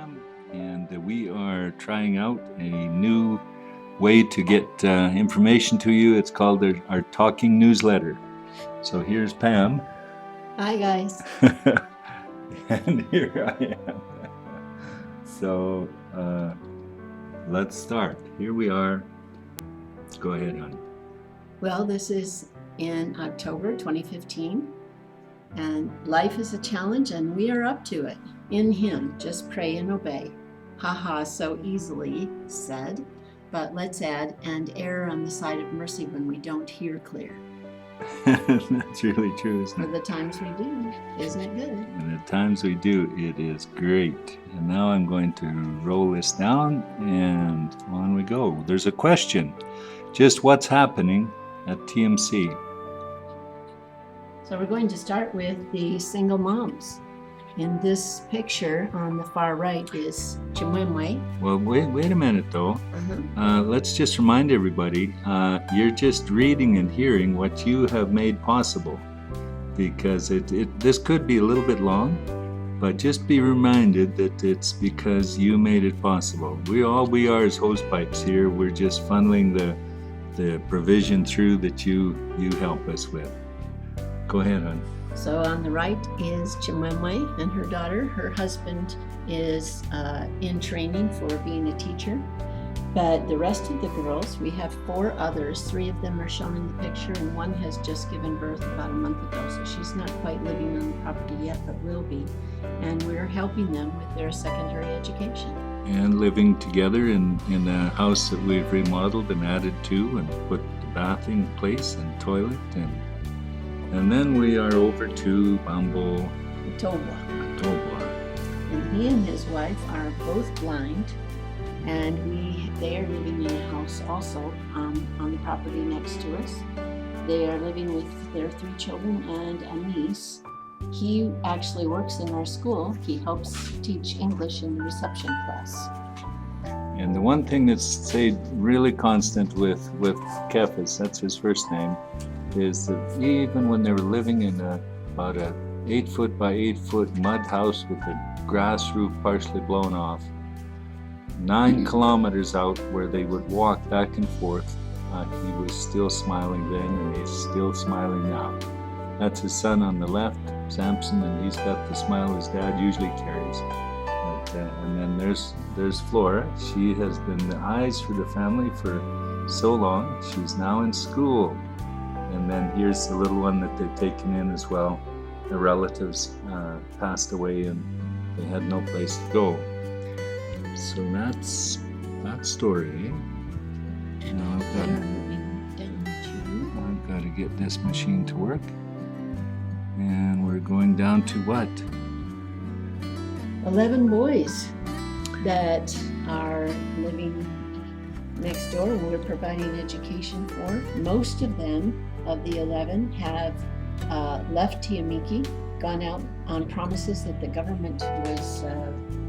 Pam, and we are trying out a new way to get information to you. It's called our Talking Newsletter. So here's Pam. Hi, guys. And here I am. So let's start. Here we are. Go ahead, hon. Well, this is in October 2015, and life is a challenge, and we are up to it. In Him, just pray and obey. Haha, so easily said, but let's add, and err on the side of mercy when we don't hear clear. That's really true, isn't it? For the times we do, isn't it good? And the times we do, it is great. And now I'm going to roll this down, and on we go. There's a question. Just what's happening at TMC? So we're going to start with the single moms. In this picture on the far right is Tiyamike. Well, wait a minute though. Let's just remind everybody, you're just reading and hearing what you have made possible, because this could be a little bit long, but just be reminded that it's because you made it possible. We are as hose pipes here. We're just funneling the provision through that you help us with. Go ahead, hon. So on the right is Tiyamike and her daughter. Her husband is in training for being a teacher. But the rest of the girls, we have 4 others. 3 of them are shown in the picture, and 1 has just given birth about a month ago. So she's not quite living on the property yet, but will be. And we're helping them with their secondary education. And living together in a house that we've remodeled and added to and put the bathing place and toilet. And then we are over to Bambo October. And he and his wife are both blind, and they are living in a house also on the property next to us. They are living with their 3 children and a niece. He actually works in our school. He helps teach English in the reception class. And the one thing that's stayed really constant with Kefis, that's his first name, is that even when they were living in about a 8-foot by 8-foot mud house with a grass roof partially blown off, 9 kilometers out where they would walk back and forth, he was still smiling then, and he's still smiling now. That's his son on the left, Samson, and he's got the smile his dad usually carries. And then there's Flora. She has been the eyes for the family for so long. She's now in school. And then here's the little one that they've taken in as well. Their relatives passed away and they had no place to go. So that's that story. Now I've got to get this machine to work. And we're going down to what? 11 boys that are living next door, and we're providing education for. Most of them, of the 11, have left Tiyamike, gone out on promises that the government was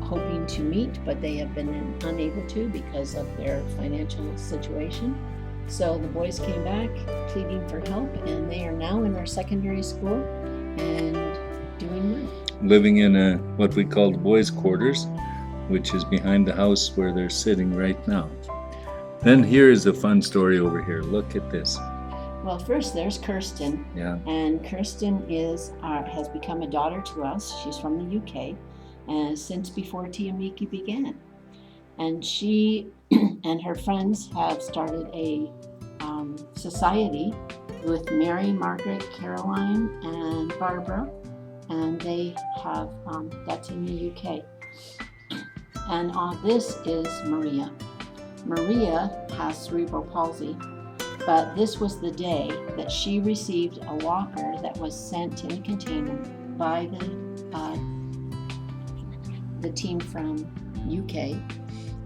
hoping to meet, but they have been unable to because of their financial situation. So the boys came back pleading for help, and they are now in our secondary school and doing well. Living in what we call the boys' quarters, which is behind the house where they're sitting right now. Then here is a fun story over here. Look at this. Well, first there's Kirsten. Yeah. And Kirsten has become a daughter to us. She's from the UK, and since before Tiyamike began. And she and her friends have started a society with Mary, Margaret, Caroline, and Barbara. And they have, that's in the UK. And this is Maria. Maria has cerebral palsy, but this was the day that she received a walker that was sent in a container by the team from UK,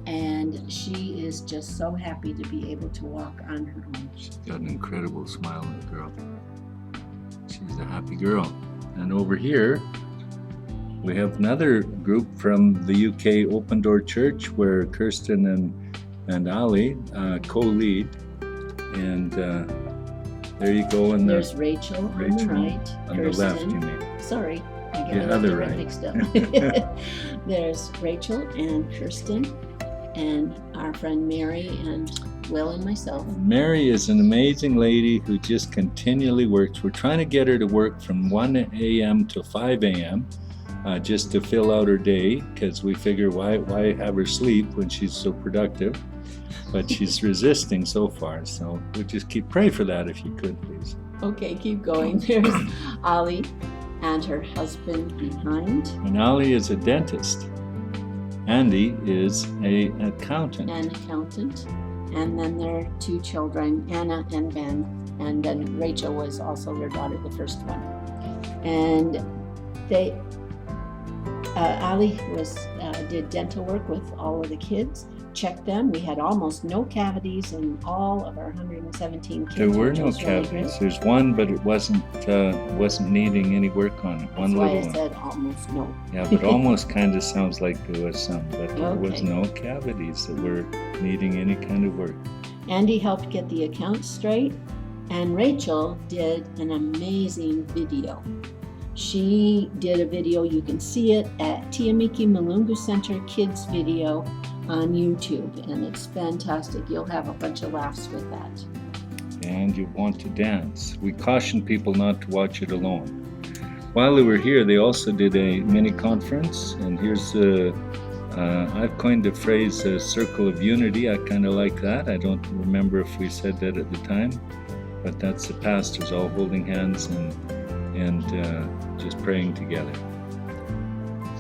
and she is just so happy to be able to walk on her own. She's got an incredible smile, that girl. She's a happy girl. And over here, we have another group from the UK Open Door Church where Kirsten and Ali co-lead. And there you go. And there's Rachel on the right. On Kirsten, the left, you mean. Sorry, I got the other right mixed up. There's Rachel and Kirsten and our friend Mary and Will and myself. Mary is an amazing lady who just continually works. We're trying to get her to work from 1 a.m. to 5 a.m. Just to fill out her day, because we figure why have her sleep when she's so productive. But she's resisting so far, so we just keep praying for that if you could, please. Okay, keep going. There's Ollie and her husband behind. And Ollie is a dentist. Andy is an accountant. An accountant. And then their two children, Anna and Ben. And then Rachel was also their daughter, the first one. And Ali did dental work with all of the kids, checked them. We had almost no cavities in all of our 117 kids. There were no cavities. There's one, but it wasn't needing any work on it. One little one. That's why I said almost no. Yeah, but almost kind of sounds like there was some, but there was no cavities that were needing any kind of work. Andy helped get the accounts straight, and Rachel did an amazing video. She did a video, you can see it at Tiyamike Mulungu Center Kids Video on YouTube, and it's fantastic. You'll have a bunch of laughs with that. And you want to dance. We caution people not to watch it alone. While they were here, they also did a mini conference, and here's I've coined the phrase circle of unity. I kind of like that. I don't remember if we said that at the time, but that's the pastors all holding hands and just praying together.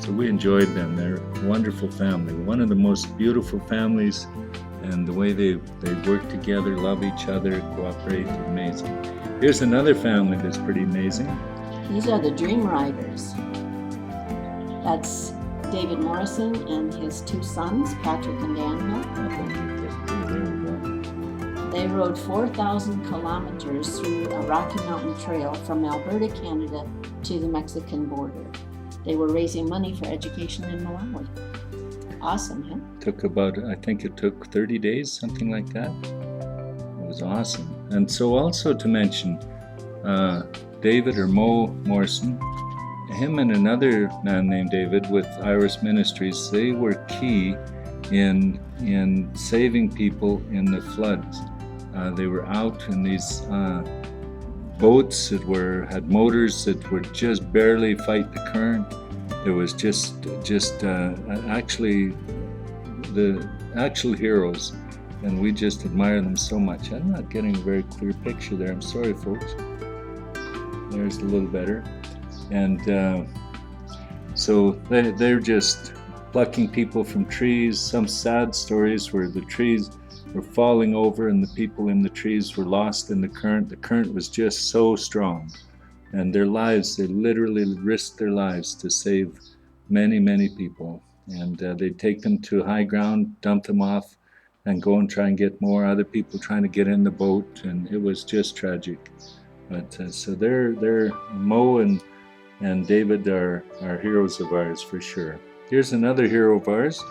So we enjoyed them. They're a wonderful family, one of the most beautiful families, and the way they work together, love each other, cooperate, amazing. Here's another family that's pretty amazing. These are the Dream Riders. That's David Morrison and his two sons, Patrick and Daniel. They rode 4,000 kilometers through a Rocky Mountain trail from Alberta, Canada to the Mexican border. They were raising money for education in Malawi. Awesome, huh? I think it took 30 days, something like that. It was awesome. And so also to mention, David or Mo Morrison, him and another man named David with Iris Ministries, they were key in saving people in the floods. They were out in these boats that had motors that would just barely fight the current. There was just actually the actual heroes, and we just admire them so much. I'm not getting a very clear picture there. I'm sorry, folks. There's a little better. And so they're just plucking people from trees. Some sad stories where the trees were falling over and the people in the trees were lost in the current. The current was just so strong. And their lives, they literally risked their lives to save many, many people. And they'd take them to high ground, dump them off, and go and try and get more other people trying to get in the boat. And it was just tragic. But so they're Mo and David are heroes of ours for sure. Here's another hero of ours.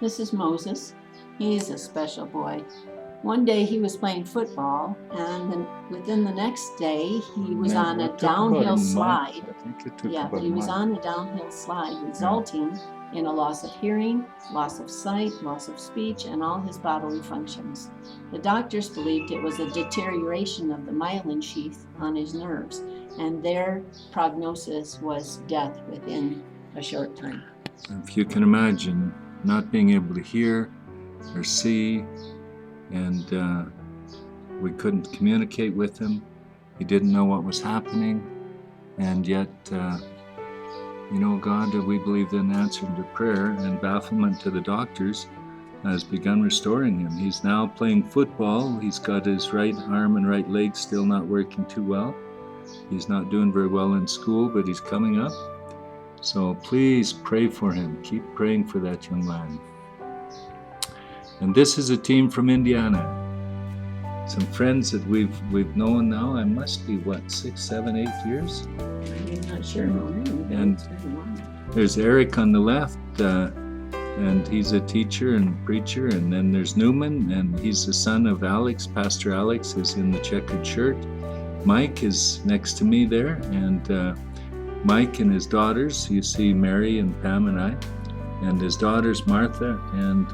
This is Moses. He's a special boy. One day he was playing football, and then within the next day he was on a downhill slide. He was on a downhill slide, resulting in a loss of hearing, loss of sight, loss of speech, and all his bodily functions. The doctors believed it was a deterioration of the myelin sheath on his nerves, and their prognosis was death within a short time. If you can imagine not being able to hear or see, and we couldn't communicate with him. He didn't know what was happening, and yet, God, we believe in answer to prayer and bafflement to the doctors has begun restoring him. He's now playing football. He's got his right arm and right leg still not working too well. He's not doing very well in school, but he's coming up. So please pray for him. Keep praying for that young man. And this is a team from Indiana. Some friends that we've known now, I must be 6, 7, 8 years? I'm not sure. And there's Eric on the left, and he's a teacher and preacher. And then there's Newman, and he's the son of Alex. Pastor Alex is in the checkered shirt. Mike is next to me there, and Mike and his daughters, you see Mary and Pam and I. and his daughters Martha and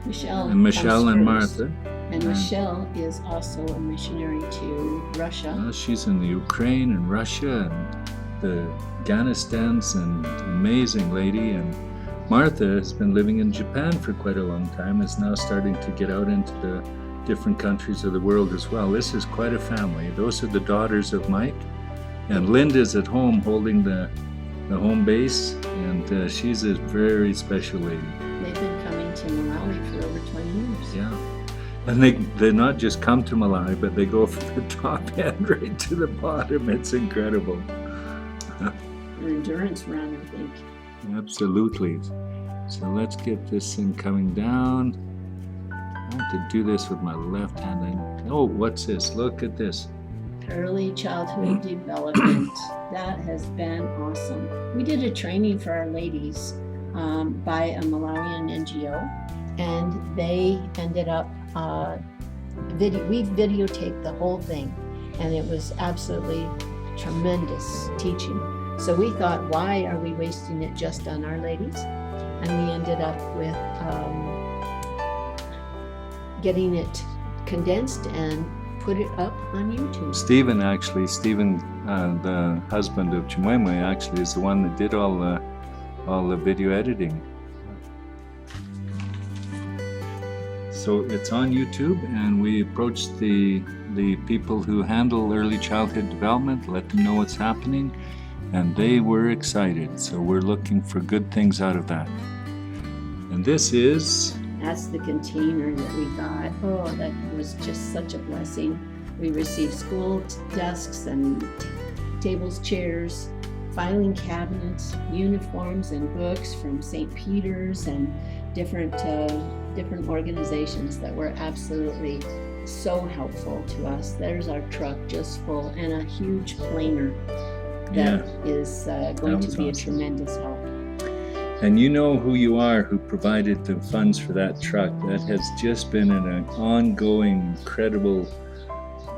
Michelle. Michelle and comes first. Martha. And Michelle is also a missionary to Russia. She's in the Ukraine and Russia and the Afghanistan's an amazing lady. And Martha has been living in Japan for quite a long time, is now starting to get out into the different countries of the world as well. This is quite a family. Those are the daughters of Mike. And Linda's at home holding the home base, and she's a very special lady. They've been coming to Malawi for over 20 years. Yeah. And they not just come to Malawi, but they go from the top end right to the bottom. It's incredible. An endurance run, I think. Absolutely. So let's get this thing coming down. I have to do this with my left hand. Oh, what's this? Look at this. Early childhood development. That has been awesome. We did a training for our ladies by a Malawian NGO, and they ended up we videotaped the whole thing, and it was absolutely tremendous teaching. So we thought, why are we wasting it just on our ladies? And we ended up with getting it condensed and put it up on YouTube. Stephen, the husband of Chimwemwe, actually is the one that did all the video editing. So it's on YouTube, and we approached the people who handle early childhood development, let them know what's happening, and they were excited. So we're looking for good things out of that. And that's the container that we got. Oh, that was just such a blessing. We received school desks and tables, chairs, filing cabinets, uniforms and books from St. Peter's and different organizations that were absolutely so helpful to us. There's our truck just full, and a huge planer that is going to be awesome. A tremendous help. And you know who you are, who provided the funds for that truck. That has just been an ongoing, incredible,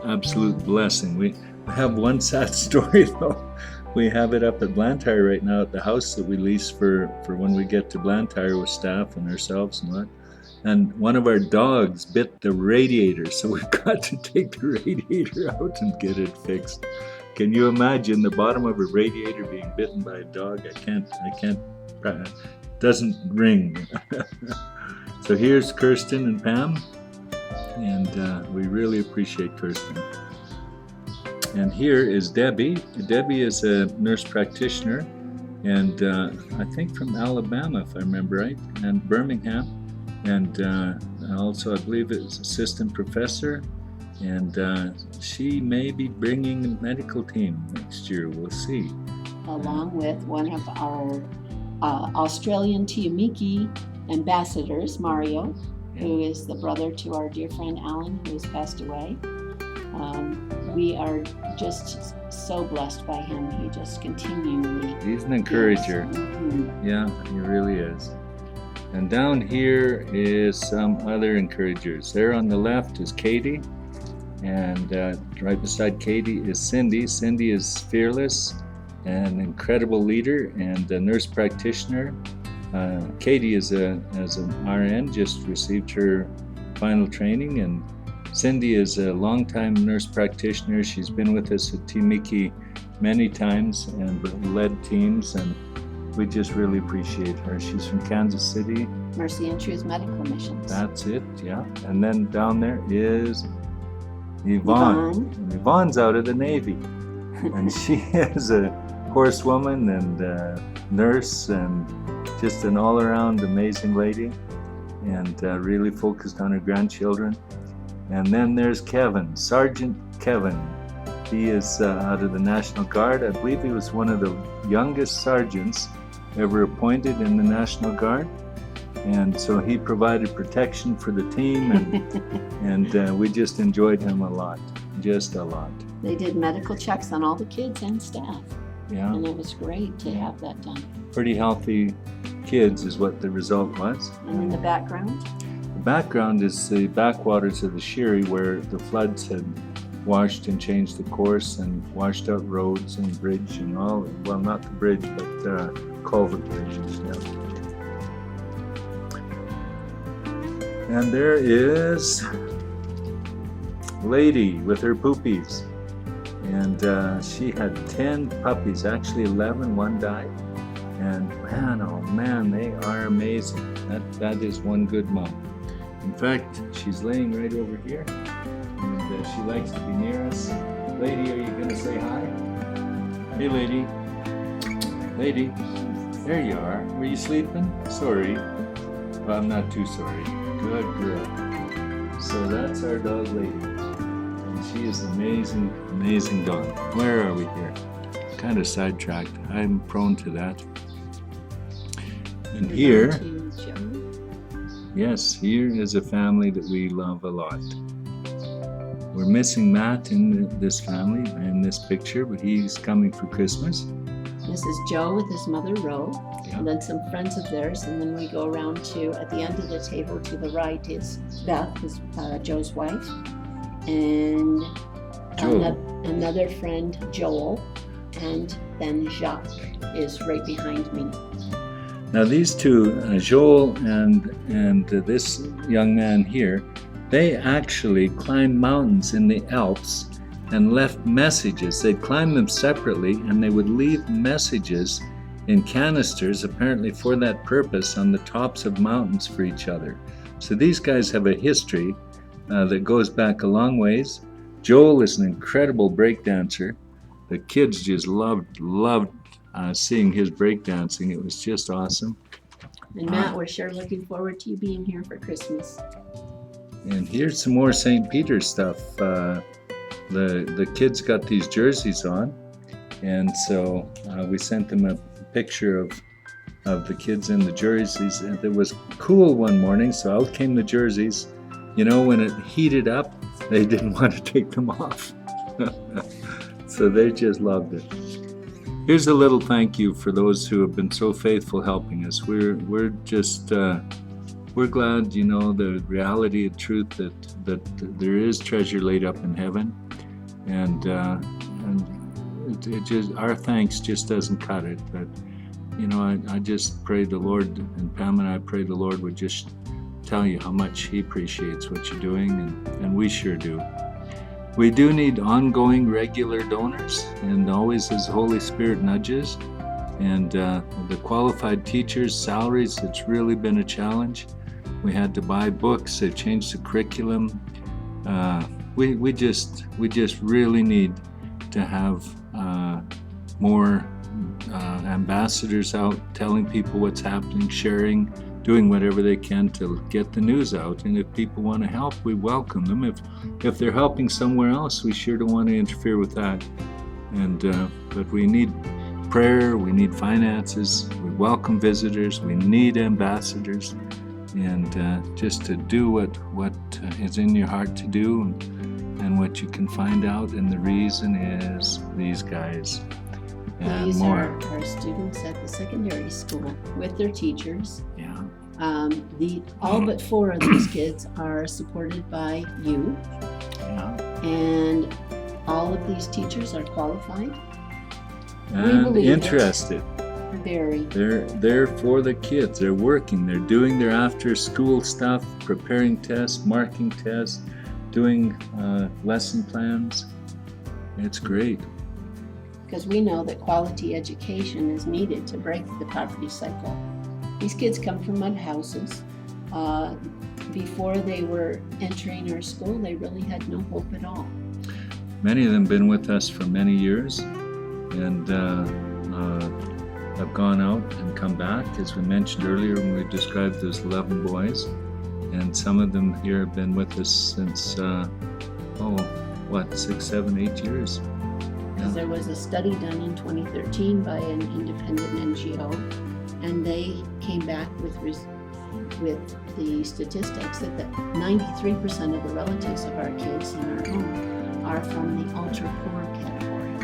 absolute blessing. We have one sad story though. We have it up at Blantyre right now at the house that we lease for when we get to Blantyre with staff and ourselves and what. And one of our dogs bit the radiator, so we've got to take the radiator out and get it fixed. Can you imagine the bottom of a radiator being bitten by a dog? I can't, it doesn't ring. So here's Kirsten and Pam, and we really appreciate Kirsten. And here is Debbie. Debbie is a nurse practitioner, and I think from Alabama, if I remember right, and Birmingham. And also I believe is assistant professor, and she may be bringing a medical team next year. We'll see. Along with one of our Australian Tiyamike ambassadors, Mario, who is the brother to our dear friend Alan, who has passed away. We are just so blessed by him. He just continually... He's an encourager. Mm-hmm. Yeah, he really is. And down here is some other encouragers. There on the left is Katie, and right beside Katie is Cindy. Cindy is fearless, an incredible leader, and a nurse practitioner. Katie is an RN, just received her final training, and Cindy is a longtime nurse practitioner. She's been with us at Tiyamike many times and led teams, and we just really appreciate her. She's from Kansas City. Mercy and Truth Medical Missions. That's it, yeah. And then down there is Yvonne. And Yvonne's out of the Navy. And she is a horsewoman and a nurse and just an all-around amazing lady, and really focused on her grandchildren. And then there's Kevin, Sergeant Kevin. He is out of the National Guard. I believe he was one of the youngest sergeants ever appointed in the National Guard. And so he provided protection for the team, and we just enjoyed him a lot, just a lot. They did medical checks on all the kids and staff. Yeah. And it was great to have that done. Pretty healthy kids is what the result was. And in the background? The background is the backwaters of the Shiri, where the floods had washed and changed the course and washed out roads and bridge and all, well, not the bridge, but culvert bridges, yeah. And there is Lady with her poopies. And she had 10 puppies, actually 11, one died. And man, oh man, they are amazing. That is one good mom. In fact, she's laying right over here, and she likes to be near us. Lady, are you gonna say hi? Hey, Lady. Lady, there you are. Were you sleeping? Sorry. Well, I'm not too sorry. Good girl. So that's our dog, Lady. And she is an amazing, amazing dog. Where are we here? Kind of sidetracked. I'm prone to that. And here, yes, here is a family that we love a lot. We're missing Matt in this family, in this picture, but he's coming for Christmas. This is Joe with his mother, Ro, and then some friends of theirs. And then we go around to, at the end of the table to the right is Beth, Joe's wife, and another friend, Joel, and then Jacques is right behind me. Now these two, Joel and this young man here, they actually climbed mountains in the Alps and left messages. They'd climb them separately and they would leave messages in canisters, apparently for that purpose, on the tops of mountains for each other. So these guys have a history that goes back a long ways. Joel is an incredible breakdancer. The kids just loved seeing his breakdancing. It was just awesome. And Matt, we're sure looking forward to you being here for Christmas. And here's some more St. Peter's stuff. The kids got these jerseys on, and so we sent them a picture of the kids in the jerseys. And it was cool one morning, so out came the jerseys. You know, when it heated up, they didn't want to take them off. So they just loved it. Here's a little thank you for those who have been so faithful helping us. We're just we're glad, you know, the reality and truth that there is treasure laid up in heaven, and it just, our thanks just doesn't cut it. But you know, I just pray the Lord, and Pam and I pray the Lord would just tell you how much He appreciates what you're doing, and we sure do. We do need ongoing regular donors, and always as the Holy Spirit nudges. And the qualified teachers' salaries, it's really been a challenge. We had to buy books, they've changed the curriculum. We just really need to have more ambassadors out telling people what's happening, sharing, doing whatever they can to get the news out. And if people want to help, we welcome them. If they're helping somewhere else, we sure don't want to interfere with that. And but we need prayer, we need finances, we welcome visitors, we need ambassadors, and just to do what is in your heart to do, and what you can find out. And the reason is these guys and These more. are our students at the secondary school with their teachers. Yeah. All but 4 of these kids are supported by you, Yeah. and all of these teachers are qualified. And believe it. interested. Very. They're for the kids. They're working. They're doing their after school stuff, preparing tests, marking tests, doing lesson plans. It's great. Because we know that quality education is needed to break the poverty cycle. These kids come from mud houses. Before they were entering our school, they really had no hope at all. Many of them been with us for many years, and have gone out and come back, as we mentioned earlier when we described those 11 boys. And some of them here have been with us since, 6, 7, 8 years. Because there was a study done in 2013 by an independent NGO, and they came back with the statistics that 93% of the relatives of our kids in our home are from the ultra poor category.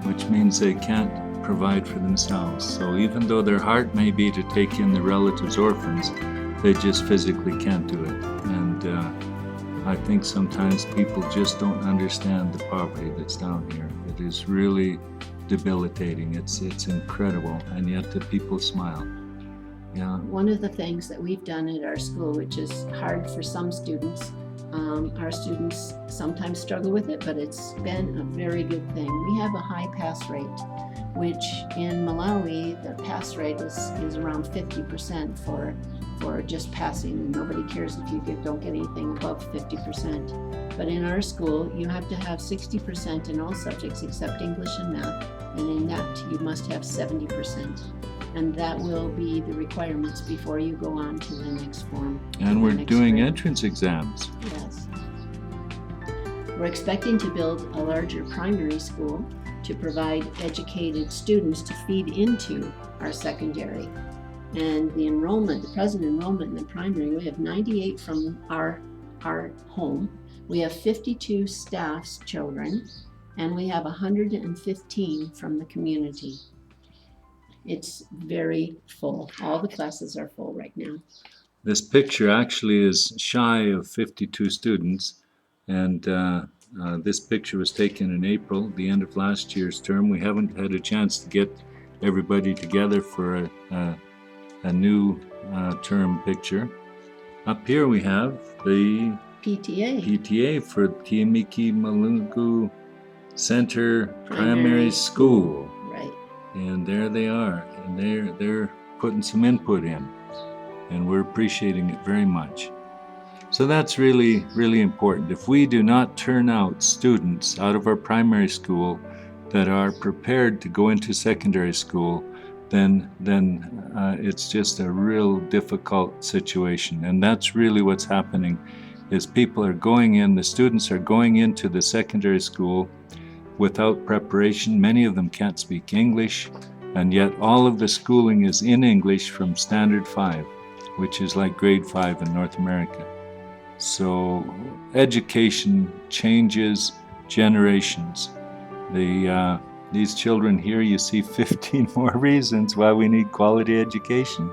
Which means they can't provide for themselves. So even though their heart may be to take in the relatives' orphans, they just physically can't do it. And I think sometimes people just don't understand the poverty that's down here. It is really debilitating. It's incredible, and yet the people smile. Yeah. One of the things that we've done at our school, which is hard for some students, our students sometimes struggle with it, but it's been a very good thing. We have a high pass rate, which in Malawi, the pass rate is around 50% for just passing. Nobody cares if you don't get anything above 50%. But in our school, you have to have 60% in all subjects except English and math, and in that you must have 70%. And that will be the requirements before you go on to the next form. And we're doing grade. entrance exams. Yes. We're expecting to build a larger primary school to provide educated students to feed into our secondary. And the present enrollment in the primary, we have 98 from our home. We have 52 staff's children, and we have 115 from the community. It's very full. All the classes are full right now. This picture actually is shy of 52 students, and this picture was taken in April, the end of last year's term. We haven't had a chance to get everybody together for a new term picture. Up here we have the PTA for Tiyamike Mulungu Center Primary School. Right. And there they are, and they're putting some input in, and we're appreciating it very much. So that's really, really important. If we do not turn out students out of our primary school that are prepared to go into secondary school, then it's just a real difficult situation. And that's really what's happening, is people are going in, the students are going into the secondary school without preparation. Many of them can't speak English, and yet all of the schooling is in English from Standard 5, which is like grade 5 in North America. So education changes generations. These children here, you see 15 more reasons why we need quality education.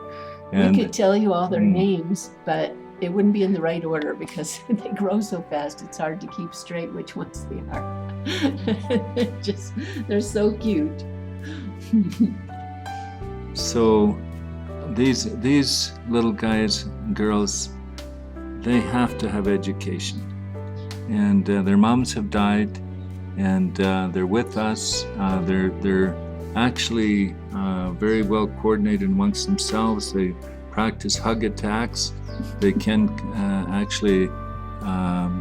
And we could tell you all their names, but it wouldn't be in the right order because they grow so fast. It's hard to keep straight which ones they are. They're so cute. So these little guys and girls, they have to have education, and their moms have died, and they're with us. They're actually very well coordinated amongst themselves. They practice hug attacks. They can actually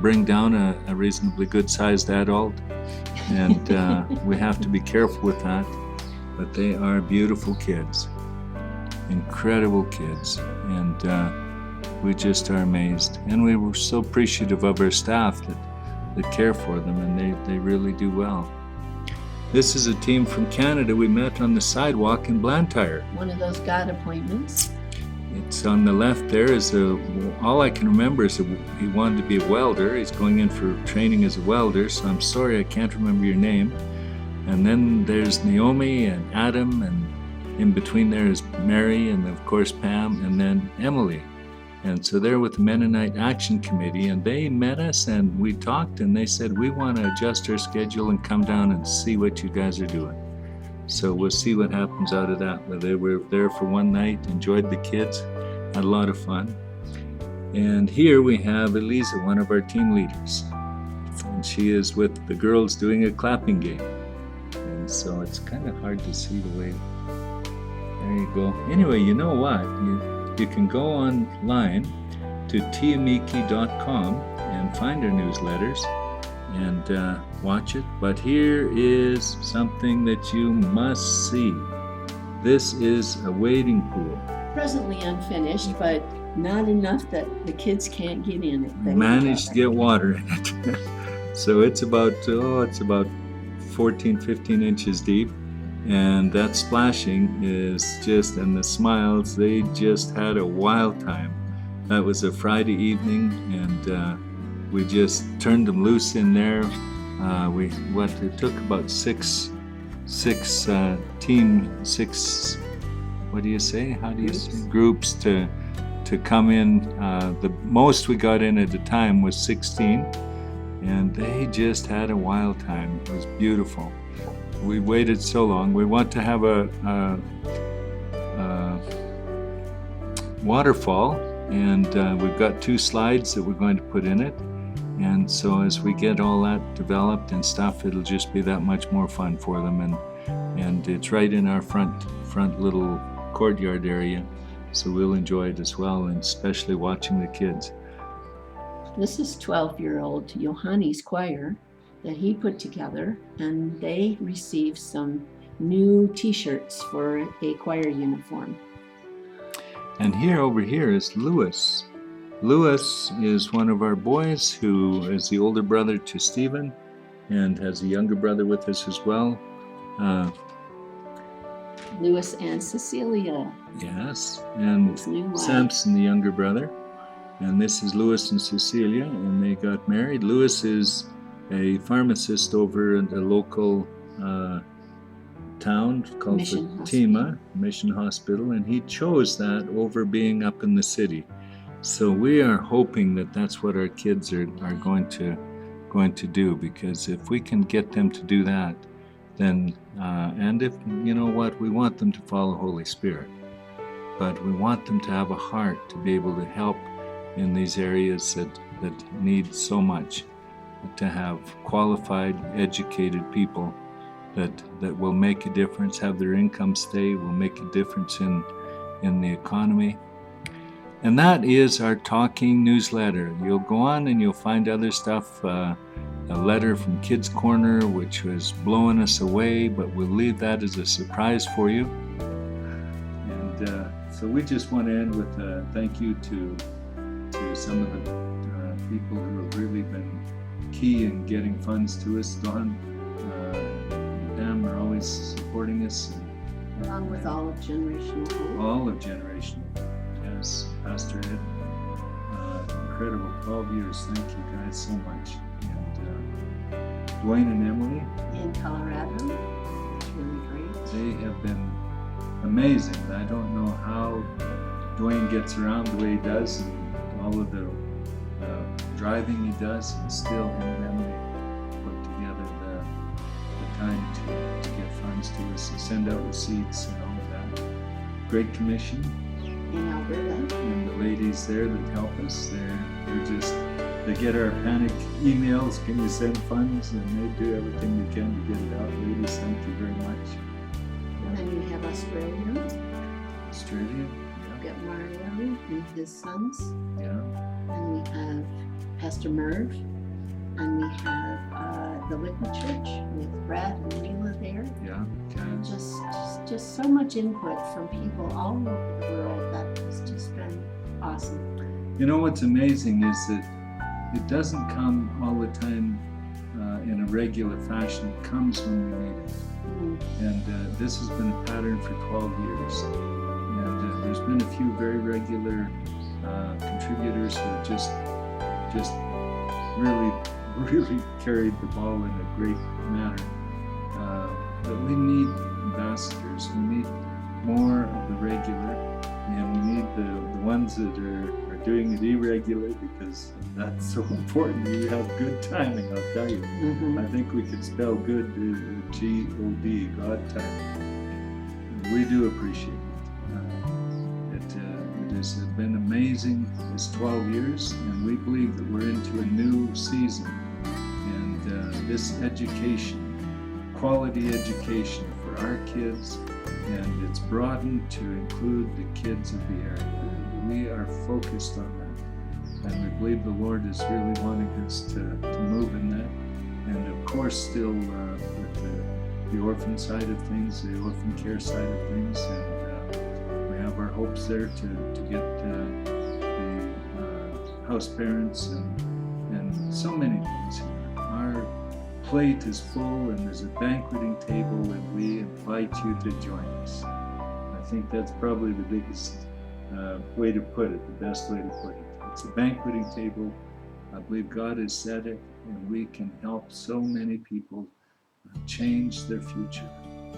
bring down a reasonably good-sized adult, and we have to be careful with that. But they are beautiful kids, incredible kids, and we just are amazed. And we were so appreciative of our staff that care for them, and they really do well. This is a team from Canada. We met on the sidewalk in Blantyre. One of those God appointments. It's on the left there is all I can remember is he wanted to be a welder. He's going in for training as a welder, so I'm sorry I can't remember your name. And then there's Naomi and Adam, and in between there is Mary, and of course Pam, and then Emily. And so they're with the Mennonite Action Committee, and they met us and we talked, and they said, we want to adjust our schedule and come down and see what you guys are doing. So we'll see what happens out of that. They were there for one night, enjoyed the kids, had a lot of fun. And here we have Elisa, one of our team leaders. And she is with the girls doing a clapping game. And so it's kind of hard to see the way. There you go. Anyway, you know what? You can go online to tiyamike.com and find our newsletters and watch it. But here is something that you must see. This is a wading pool. Presently unfinished, but not enough that the kids can't get in it. Managed to get water in it. So it's about 14, 15 inches deep. And that splashing is just, and the smiles, they just had a wild time. That was a Friday evening, and we just turned them loose in there. It took about six, what do you say? How do you say? Groups to come in. The most we got in at the time was 16, and they just had a wild time. It was beautiful. We waited so long. We want to have waterfall, and we've got 2 slides that we're going to put in it. And so as we get all that developed and stuff, it'll just be that much more fun for them. And it's right in our front little courtyard area, so we'll enjoy it as well, and especially watching the kids. This is 12-year-old Johanni's choir that he put together, and they received some new t-shirts for a choir uniform. And over here is Louis. Louis is one of our boys who is the older brother to Stephen and has a younger brother with us as well. Louis and Cecilia. Yes, and Samson, the younger brother. And this is Louis and Cecilia, and they got married. Louis is a pharmacist over in the local town called Fatima Mission Hospital, and he chose that over being up in the city. So we are hoping that that's what our kids are going to do, because if we can get them to do that, then and if you know what, we want them to follow Holy Spirit, but we want them to have a heart to be able to help in these areas that need so much, to have qualified, educated people that will make a difference, have their income stay, will make a difference in the economy. And that is our talking newsletter. You'll go on and you'll find other stuff, a letter from Kids Corner, which was blowing us away, but we'll leave that as a surprise for you. And so we just want to end with a thank you to some of the people who have really been key in getting funds to us. Don and Pam are always supporting us. Along with all of Generational Hope. All of Generational Hope, yes. Pastor Ed, incredible 12 years. Thank you guys so much. And Dwayne and Emily. In Colorado. It's really great. They have been amazing. I don't know how Dwayne gets around the way he does, and all of the driving he does, and still him and Emily put together the time to get funds to us and send out receipts and all of that. Great Commission. In Alberta. And the ladies there that help us, they get our panic emails, can you send funds? And they do everything they can to get it out. Ladies, thank you very much. And then we have Australia. Australia. We've got Mario and his sons. Yeah. And we have Pastor Merv. And we have the Liquid Church with Brad and Leela there. Yeah. Okay. Just so much input from people all over the world. That has just been awesome. You know what's amazing is that it doesn't come all the time in a regular fashion. It comes when we need it. Mm-hmm. And this has been a pattern for 12 years. And there's been a few very regular contributors who have just really carried the ball in a great manner. But we need ambassadors. We need more of the regular, and we need the ones that are doing it irregular, because that's so important. We have good timing, I'll tell you. Mm-hmm. I think we could spell good G-O-D, God timing. We do appreciate it. It has been amazing this 12 years, and we believe that we're into a new season. And this education, quality education for our kids, and it's broadened to include the kids of the area. We are focused on that, and we believe the Lord is really wanting us to move in that. And of course, still with the orphan side of things, the orphan care side of things, and we have our hopes there to get the house parents and so many things here. Our plate is full, and there's a banqueting table, and we invite you to join us. I think that's probably the biggest way to put it, the best way to put it. It's a banqueting table. I believe God has said it, and we can help so many people change their future.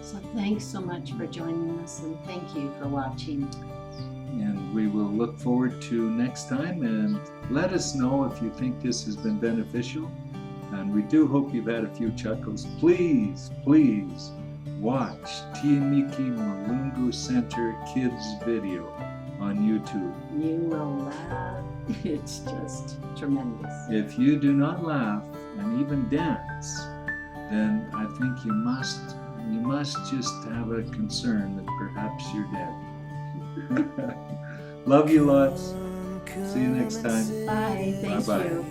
So thanks so much for joining us, and thank you for watching. And we will look forward to next time, and let us know if you think this has been beneficial. And we do hope you've had a few chuckles. Please watch Tiyamike Mulungu Center Kids video. on YouTube. You will laugh. It's just tremendous. If you do not laugh and even dance, then I think you must just have a concern that perhaps you're dead. Love you lots. See you next time. Bye. Thank Bye-bye. you.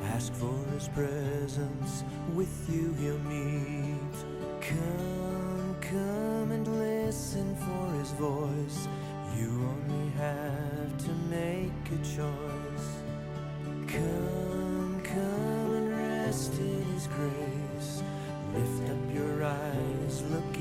Ask for his presence, with you he'll meet. Come and listen for his voice. You only have to make a choice. Come and rest in his grace. Lift up your eyes, look